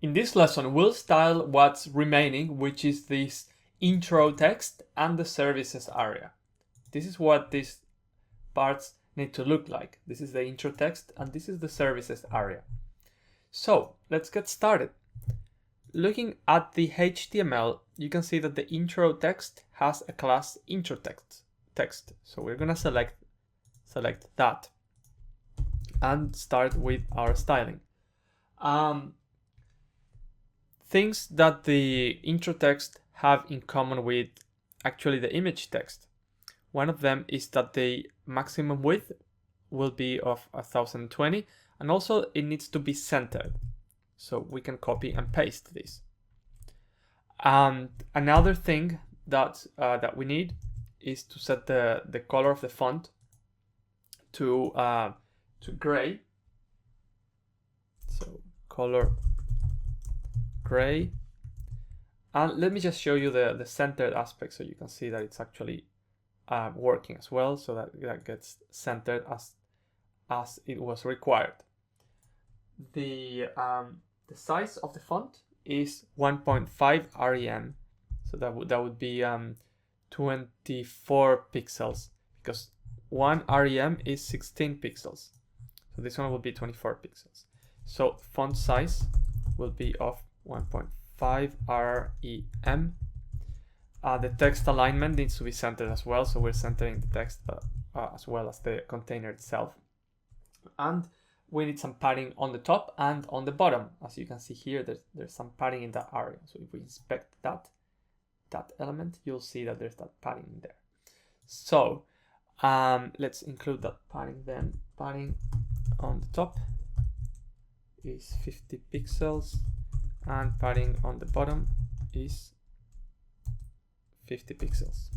In this lesson, we'll style what's remaining, which is this intro text and the services area. This is what these parts need to look like. This is the intro text and this is the services area. So let's get started. Looking at the HTML, you can see that the intro text has a class intro text. So we're gonna select that and start with our styling. Things that the intro text have in common with actually the image text. One of them is that the maximum width will be of 1020, and also it needs to be centered. So we can copy and paste this. And another thing that we need is to set the color of the font to gray. So color gray. And let me just show you the centered aspect so you can see that it's actually working as well, so that gets centered as it was required. The size of the font is 1.5 rem, so that would be 24 pixels, because 1 rem is 16 pixels, so this one will be 24 pixels. So font size will be of 1.5 rem. The text alignment needs to be centered as well, so we're centering the text as well as the container itself. And we need some padding on the top and on the bottom. As you can see here, there's some padding in that area. So if we inspect that element, you'll see that there's that padding in there. So let's include that padding then. Padding on the top is 50 pixels and padding on the bottom is 50 pixels.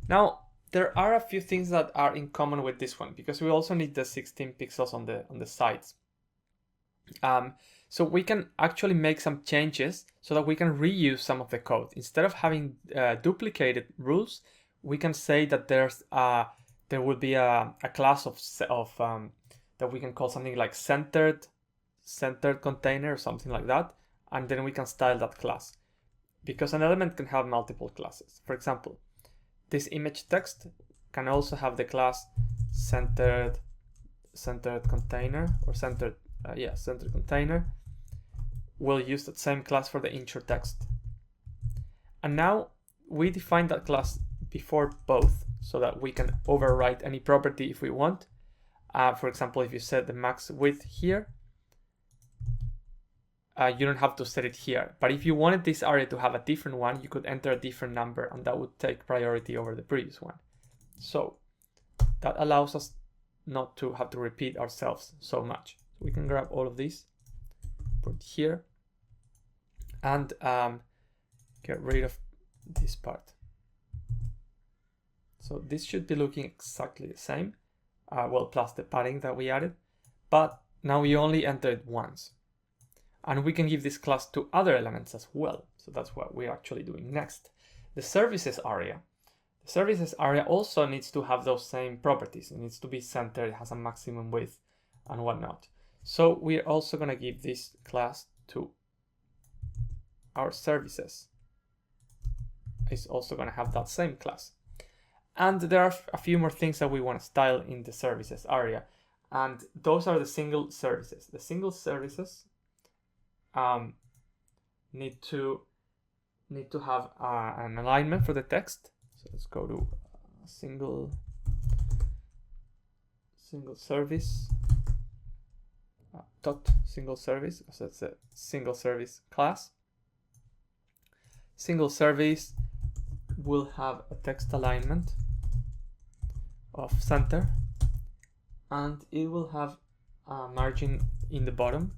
Now, there are a few things that are in common with this one, because we also need the 16 pixels on the sides. So we can actually make some changes so that we can reuse some of the code. Instead of having duplicated rules, we can say that there will be a class of that we can call something like centered container or something like that, and then we can style that class, because an element can have multiple classes. For example, this image text can also have the class centered container, or centered container. We'll use that same class for the intro text. And now we define that class before both, so that we can overwrite any property if we want. For example, if you set the max width here, you don't have to set it here. But if you wanted this area to have a different one, you could enter a different number, and that would take priority over the previous one. So that allows us not to have to repeat ourselves so much. We can grab all of these, put it here, and get rid of this part. So this should be looking exactly the same, well, plus the padding that we added, but now we only entered once. And we can give this class to other elements as well. So that's what we're actually doing next. The services area. The services area also needs to have those same properties. It needs to be centered, it has a maximum width and whatnot. So we're also going to give this class to our services. It's also going to have that same class. And there are a few more things that we want to style in the services area. And those are the single services. The single services need to have an alignment for the text. So let's go to single service dot single service, because that's a single service class. Single service will have a text alignment of center, and it will have a margin in the bottom.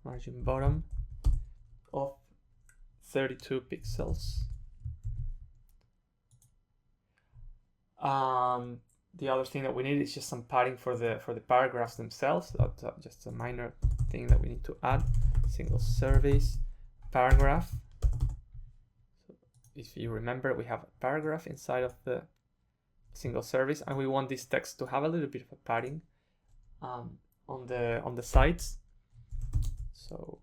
Margin bottom of 32 pixels. The other thing that we need is just some padding for the paragraphs themselves. That's just a minor thing that we need to add. Single service paragraph. So if you remember, we have a paragraph inside of the single service, and we want this text to have a little bit of a padding on the sides. So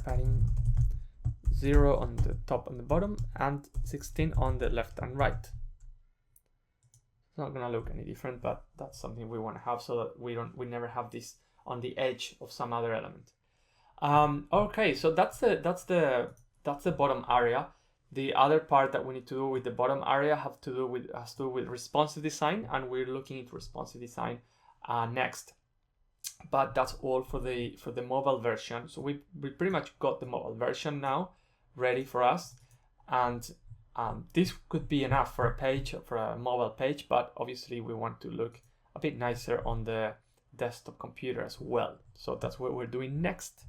padding 0 on the top and the bottom, and 16 on the left and right. It's not gonna look any different, but that's something we want to have so that we never have this on the edge of some other element. Okay, so that's the bottom area. The other part that we need to do with the bottom area has to do with responsive design, and we're looking into responsive design next. But that's all for the mobile version. So we pretty much got the mobile version now ready for us, and this could be enough for a page, for a mobile page, but obviously we want to look a bit nicer on the desktop computer as well. So that's what we're doing next.